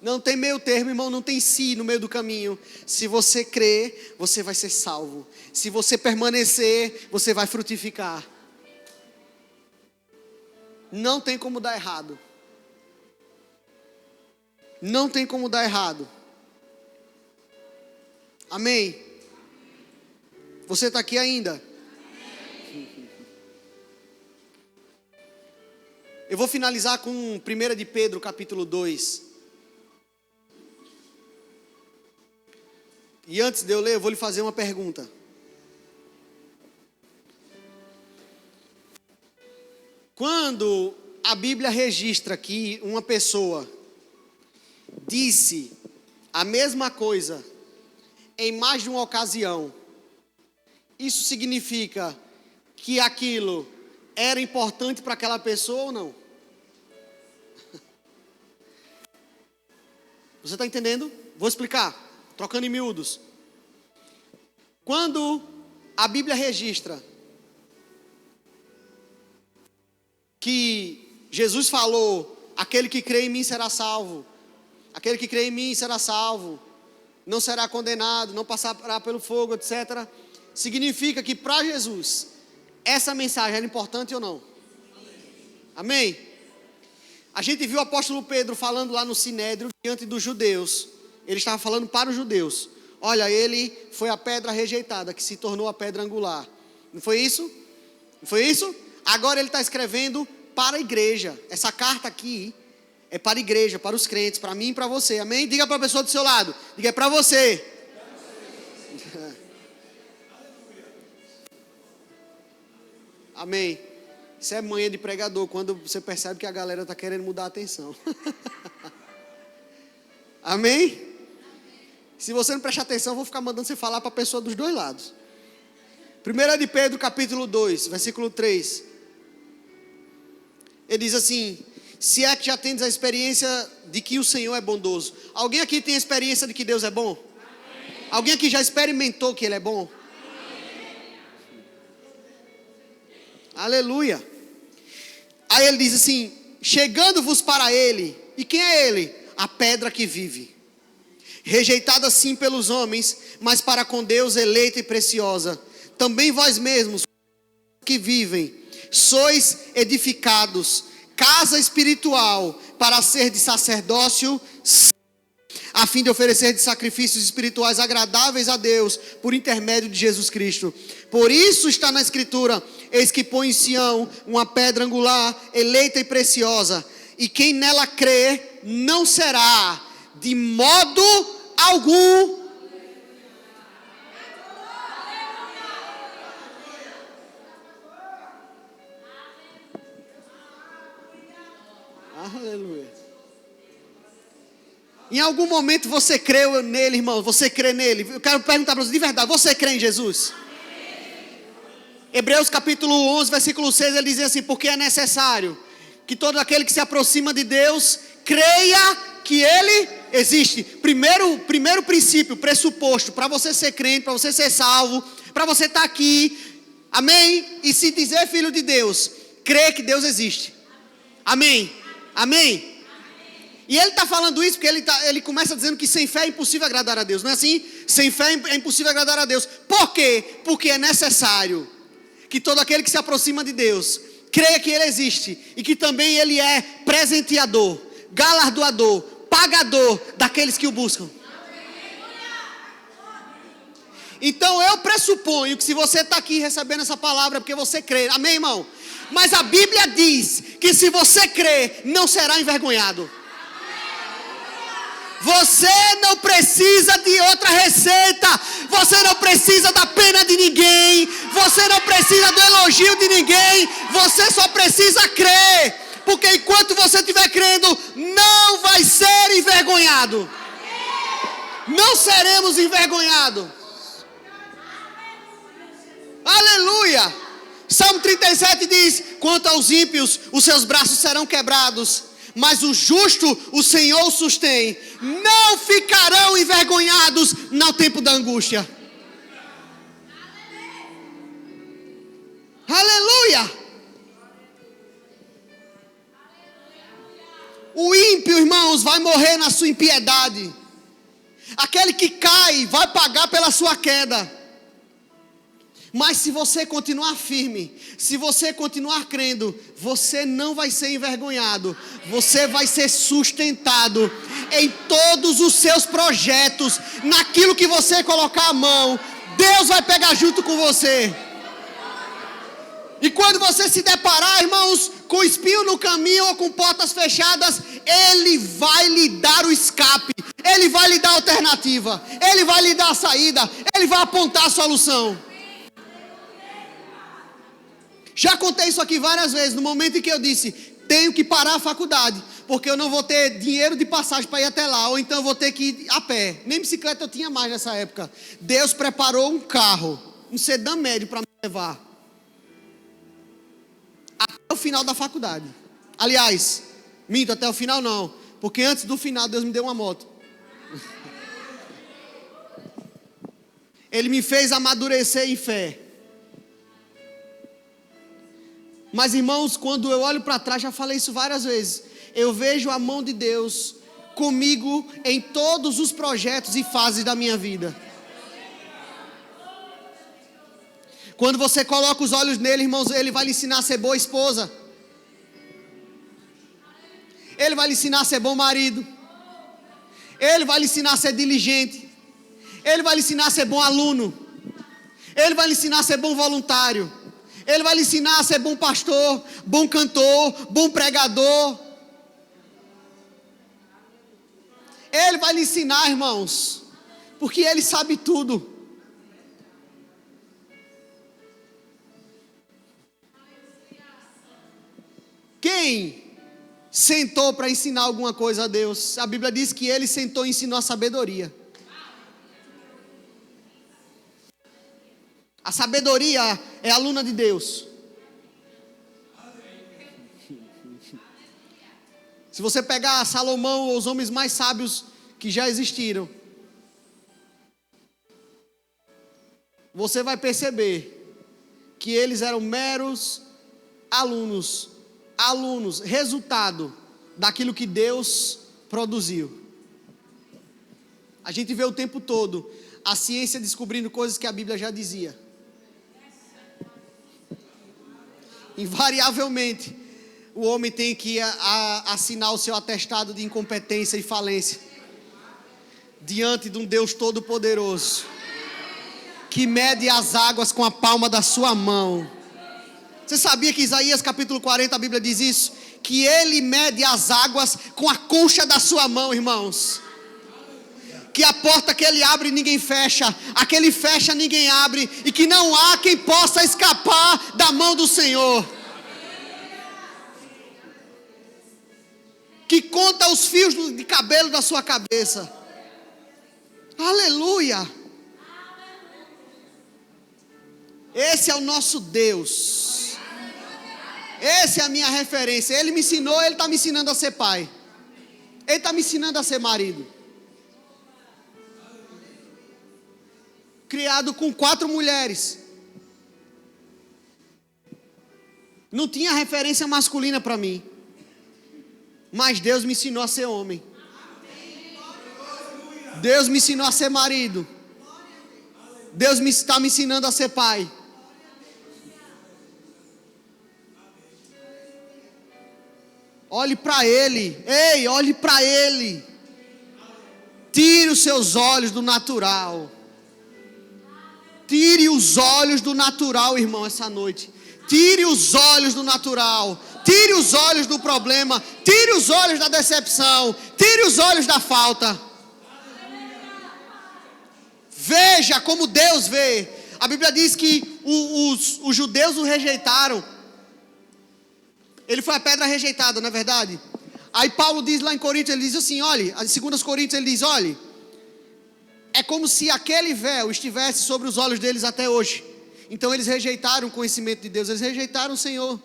Não tem meio termo, irmão, não tem si no meio do caminho. Se você crer, você vai ser salvo. Se você permanecer, você vai frutificar. Não tem como dar errado. Não tem como dar errado. Amém? Você está aqui ainda? Eu vou finalizar com 1 de Pedro, capítulo 2. E antes de eu ler, eu vou lhe fazer uma pergunta. Quando a Bíblia registra que uma pessoa disse a mesma coisa em mais de uma ocasião, isso significa que aquilo era importante para aquela pessoa ou não? Você está entendendo? Vou explicar, trocando em miúdos. Quando a Bíblia registra que Jesus falou, aquele que crê em mim será salvo, aquele que crê em mim será salvo, não será condenado, não passará pelo fogo, etc. Significa que para Jesus, essa mensagem era importante ou não? Amém? A gente viu o apóstolo Pedro falando lá no Sinédrio, diante dos judeus. Ele estava falando para os judeus. Olha, ele foi a pedra rejeitada, que se tornou a pedra angular. Não foi isso? Não foi isso? Agora ele está escrevendo para a igreja. Essa carta aqui é para a igreja, para os crentes, para mim e para você. Amém? Diga para a pessoa do seu lado. Diga, é para você. Amém. Isso é manha de pregador, quando você percebe que a galera está querendo mudar a atenção. Amém? Se você não prestar atenção, eu vou ficar mandando você falar para a pessoa dos dois lados. 1 de Pedro, capítulo 2, versículo 3. Ele diz assim: se é que já tendes a experiência de que o Senhor é bondoso. Alguém aqui tem a experiência de que Deus é bom? Amém. Alguém aqui já experimentou que Ele é bom? Amém. Aleluia. Aí ele diz assim: chegando-vos para Ele. E quem é Ele? A pedra que vive, rejeitada sim pelos homens, mas para com Deus eleita e preciosa. Também vós mesmos que vivem, sois edificados, casa espiritual, para ser de sacerdócio, a fim de oferecer de sacrifícios espirituais agradáveis a Deus, por intermédio de Jesus Cristo. Por isso está na Escritura: eis que põe em Sião uma pedra angular, eleita e preciosa, e quem nela crê não será de modo algum. Aleluia. Em algum momento você creu nele, irmão? Você crê nele? Eu quero perguntar para você de verdade: você crê em Jesus? Hebreus capítulo 11, versículo 6, ele diz assim: porque é necessário que todo aquele que se aproxima de Deus creia que Ele existe. Primeiro princípio, pressuposto, para você ser crente, para você ser salvo, para você estar aqui, amém? E se dizer filho de Deus, crê que Deus existe. Amém? Amém? E ele está falando isso porque ele começa dizendo que sem fé é impossível agradar a Deus, não é assim? Sem fé é impossível agradar a Deus. Por quê? Porque é necessário que todo aquele que se aproxima de Deus creia que Ele existe e que também Ele é presenteador, galardoador, pagador daqueles que o buscam. Então eu pressuponho que se você está aqui recebendo essa palavra é porque você crê, amém, irmão? Mas a Bíblia diz que se você crê, não será envergonhado. Você não precisa de outra receita. Você não precisa da pena de ninguém. Você não precisa do elogio de ninguém. Você só precisa crer. Porque enquanto você estiver crendo, não vai ser envergonhado. Não seremos envergonhados. Aleluia. Salmo 37 diz: quanto aos ímpios, os seus braços serão quebrados, mas o justo o Senhor o sustém. Não ficarão envergonhados no tempo da angústia. Aleluia. O ímpio, irmãos, vai morrer na sua impiedade. Aquele que cai vai pagar pela sua queda. Mas se você continuar firme, se você continuar crendo, você não vai ser envergonhado. Você vai ser sustentado em todos os seus projetos. Naquilo que você colocar a mão, Deus vai pegar junto com você. E quando você se deparar, irmãos, com espinho no caminho ou com portas fechadas, Ele vai lhe dar o escape. Ele vai lhe dar a alternativa. Ele vai lhe dar a saída. Ele vai apontar a solução. Já contei isso aqui várias vezes, no momento em que eu disse: tenho que parar a faculdade, porque eu não vou ter dinheiro de passagem para ir até lá, ou então eu vou ter que ir a pé. Nem bicicleta eu tinha mais nessa época. Deus preparou um carro, um sedã médio para me levar até o final da faculdade. Aliás, minto, até o final não, porque antes do final Deus me deu uma moto. Ele me fez amadurecer em fé. Mas, irmãos, quando eu olho para trás, já falei isso várias vezes, eu vejo a mão de Deus comigo em todos os projetos e fases da minha vida. Quando você coloca os olhos nele, irmãos, Ele vai lhe ensinar a ser boa esposa. Ele vai lhe ensinar a ser bom marido. Ele vai lhe ensinar a ser diligente. Ele vai lhe ensinar a ser bom aluno. Ele vai lhe ensinar a ser bom voluntário. Ele vai lhe ensinar a ser bom pastor, bom cantor, bom pregador. Ele vai lhe ensinar, irmãos, porque Ele sabe tudo. Quem sentou para ensinar alguma coisa a Deus? A Bíblia diz que Ele sentou e ensinou a sabedoria. A sabedoria é aluna de Deus. Se você pegar Salomão ou os homens mais sábios que já existiram, você vai perceber que eles eram meros alunos, resultado daquilo que Deus produziu. A gente vê o tempo todo a ciência descobrindo coisas que a Bíblia já dizia. Invariavelmente, o homem tem que assinar o seu atestado de incompetência e falência diante de um Deus todo-poderoso que mede as águas com a palma da sua mão. Você sabia que Isaías capítulo 40, a Bíblia diz isso? Que Ele mede as águas com a concha da sua mão, irmãos. que a porta que Ele abre ninguém fecha, a que Ele fecha ninguém abre, e que não há quem possa escapar da mão do Senhor. Que conta os fios de cabelo da sua cabeça. Aleluia. Esse é o nosso Deus. Essa é a minha referência. Ele me ensinou, Ele está me ensinando a ser pai. Ele está me ensinando a ser marido. Criado com 4 mulheres. Não tinha referência masculina para mim. Mas Deus me ensinou a ser homem. Deus me ensinou a ser marido. Deus está me ensinando a ser pai. Olhe para Ele. Ei, olhe para Ele. Tire os seus olhos do natural. Tire os olhos do natural, irmão, essa noite. Tire os olhos do natural. Tire os olhos do problema. Tire os olhos da decepção. Tire os olhos da falta. Veja como Deus vê. A Bíblia diz que os judeus o rejeitaram. Ele foi a pedra rejeitada, não é verdade? Aí Paulo diz lá em Coríntios, ele diz assim, olha, em 2 Coríntios ele diz, olha, é como se aquele véu estivesse sobre os olhos deles até hoje. Então eles rejeitaram o conhecimento de Deus, eles rejeitaram o Senhor.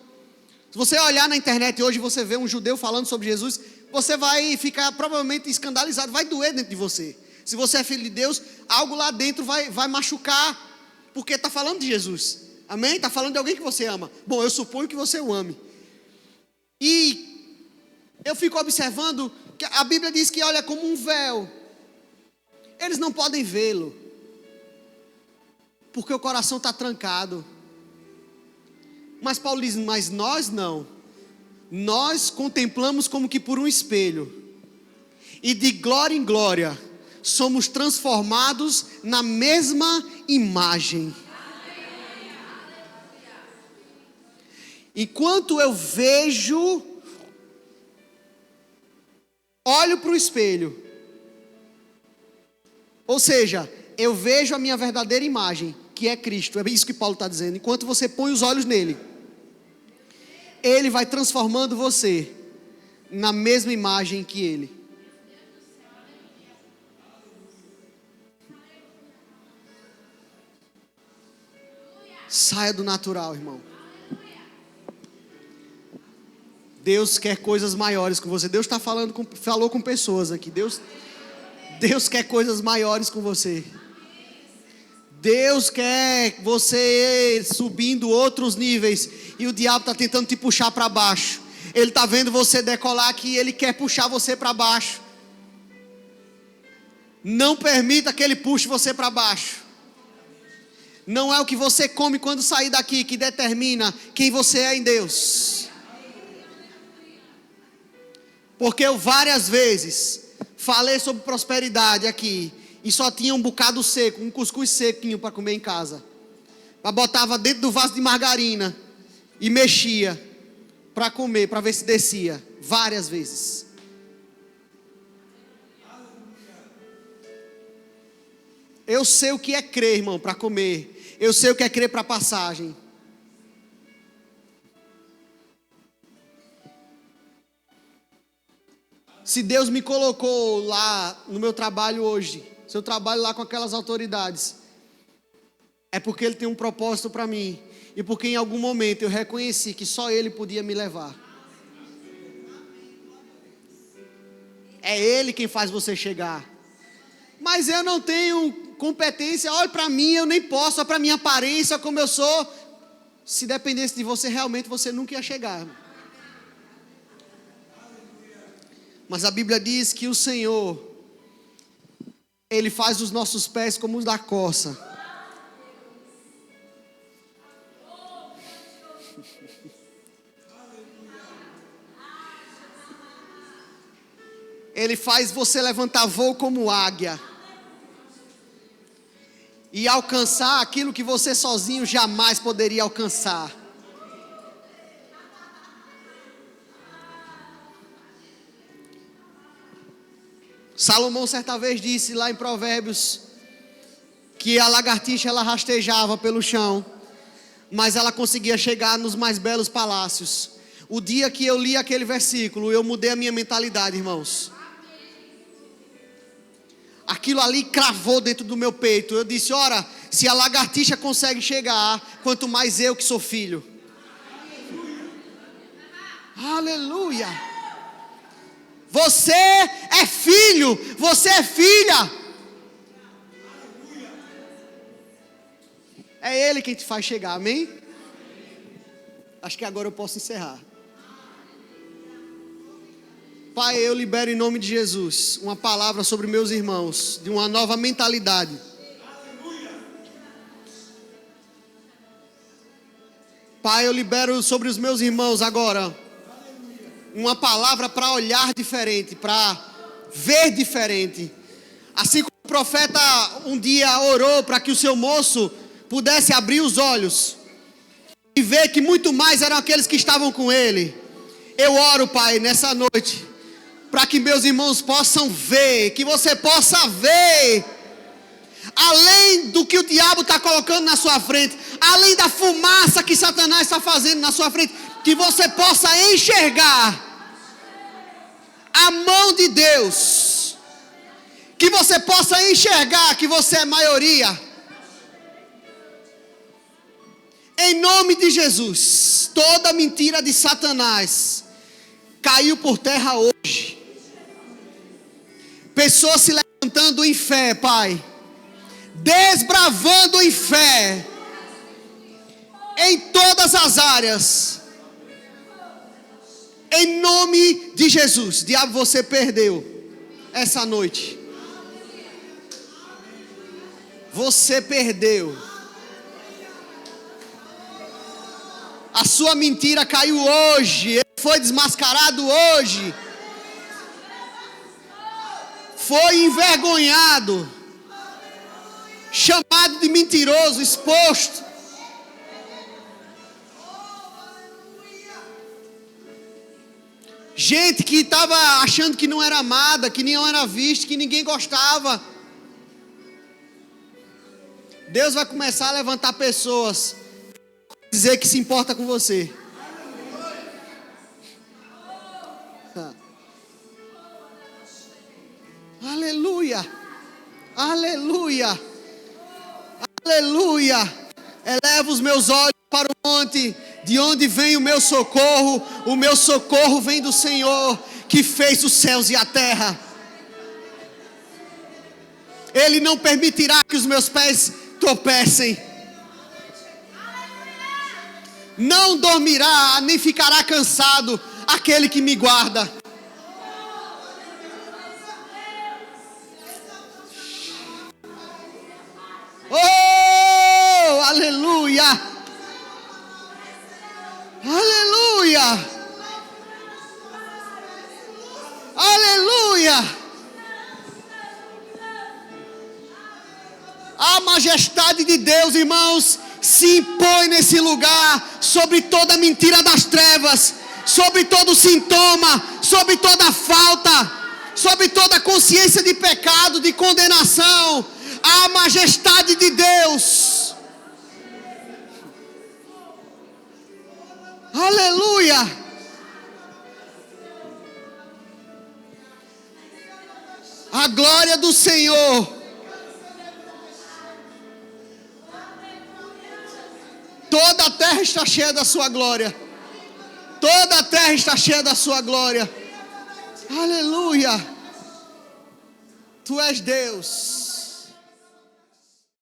Se você olhar na internet hoje, você vê um judeu falando sobre Jesus, você vai ficar provavelmente escandalizado, vai doer dentro de você. Se você é filho de Deus, algo lá dentro vai machucar, porque está falando de Jesus. Amém? Está falando de alguém que você ama. Bom, eu suponho que você o ame. E eu fico observando que a Bíblia diz que olha como um véu. Eles não podem vê-lo, porque o coração está trancado. Mas Paulo diz, mas nós não. Nós contemplamos como que por um espelho. E de glória em glória, somos transformados na mesma imagem. Enquanto eu vejo, olho para o espelho. Ou seja, eu vejo a minha verdadeira imagem, que é Cristo. É isso que Paulo está dizendo. Enquanto você põe os olhos nele, Ele vai transformando você na mesma imagem que Ele. Saia do natural, irmão. Deus quer coisas maiores com você. Deus falou com pessoas aqui. Deus quer coisas maiores com você. Deus quer você subindo outros níveis. E o diabo está tentando te puxar para baixo. Ele está vendo você decolar aqui e ele quer puxar você para baixo. Não permita que ele puxe você para baixo. Não é o que você come quando sair daqui que determina quem você é em Deus. Porque eu várias vezes falei sobre prosperidade aqui e só tinha um bocado seco, um cuscuz sequinho para comer em casa. Mas botava dentro do vaso de margarina e mexia para comer, para ver se descia. Várias vezes. Eu sei o que é crer, irmão, para comer. Eu sei o que é crer para passagem. Se Deus me colocou lá no meu trabalho hoje, se eu trabalho lá com aquelas autoridades, é porque Ele tem um propósito para mim. E porque em algum momento eu reconheci que só Ele podia me levar. É Ele quem faz você chegar. Mas eu não tenho competência, olha para mim, eu nem posso, olha para minha aparência, como eu sou. Se dependesse de você, realmente você nunca ia chegar. Mas a Bíblia diz que o Senhor, Ele faz os nossos pés como os da corça. Ele faz você levantar voo como águia. E alcançar aquilo que você sozinho jamais poderia alcançar. Salomão certa vez disse lá em Provérbios que a lagartixa ela rastejava pelo chão, mas ela conseguia chegar nos mais belos palácios. O dia que eu li aquele versículo, eu mudei a minha mentalidade, irmãos. Aquilo ali cravou dentro do meu peito. Eu disse, ora, se a lagartixa consegue chegar, quanto mais eu que sou filho. Aleluia. Você é filho, você é filha. É Ele quem te faz chegar, amém? Acho que agora eu posso encerrar. Pai, eu libero em nome de Jesus uma palavra sobre meus irmãos, de uma nova mentalidade. Pai, eu libero sobre os meus irmãos agora uma palavra para olhar diferente, para ver diferente. Assim como o profeta um dia orou para que o seu moço pudesse abrir os olhos e ver que muito mais eram aqueles que estavam com ele. Eu oro, Pai, nessa noite, para que meus irmãos possam ver, que você possa ver, além do que o diabo está colocando na sua frente, além da fumaça que Satanás está fazendo na sua frente, que você possa enxergar a mão de Deus, que você possa enxergar que você é maioria. Em nome de Jesus, toda mentira de Satanás caiu por terra hoje. Pessoas se levantando em fé, Pai, desbravando em fé, em todas as áreas. Em nome de Jesus. Diabo, você perdeu essa noite. Você perdeu. A sua mentira caiu hoje. Ele foi desmascarado hoje. Foi envergonhado, chamado de mentiroso, exposto. Gente que estava achando que não era amada, que não era vista, que ninguém gostava. Deus vai começar a levantar pessoas, dizer que se importa com você. Aleluia, aleluia, aleluia. Eleva os meus olhos para o monte, de onde vem o meu socorro vem do Senhor, que fez os céus e a terra. Ele não permitirá que os meus pés tropecem. Não dormirá, nem ficará cansado aquele que me guarda. Oh, aleluia, aleluia, aleluia. A majestade de Deus, irmãos, se impõe nesse lugar, sobre toda mentira das trevas, sobre todo sintoma, sobre toda falta, sobre toda consciência de pecado, de condenação. A majestade de Deus. Aleluia. A glória do Senhor. Toda a terra está cheia da sua glória. Toda a terra está cheia da sua glória. Aleluia. Tu és Deus.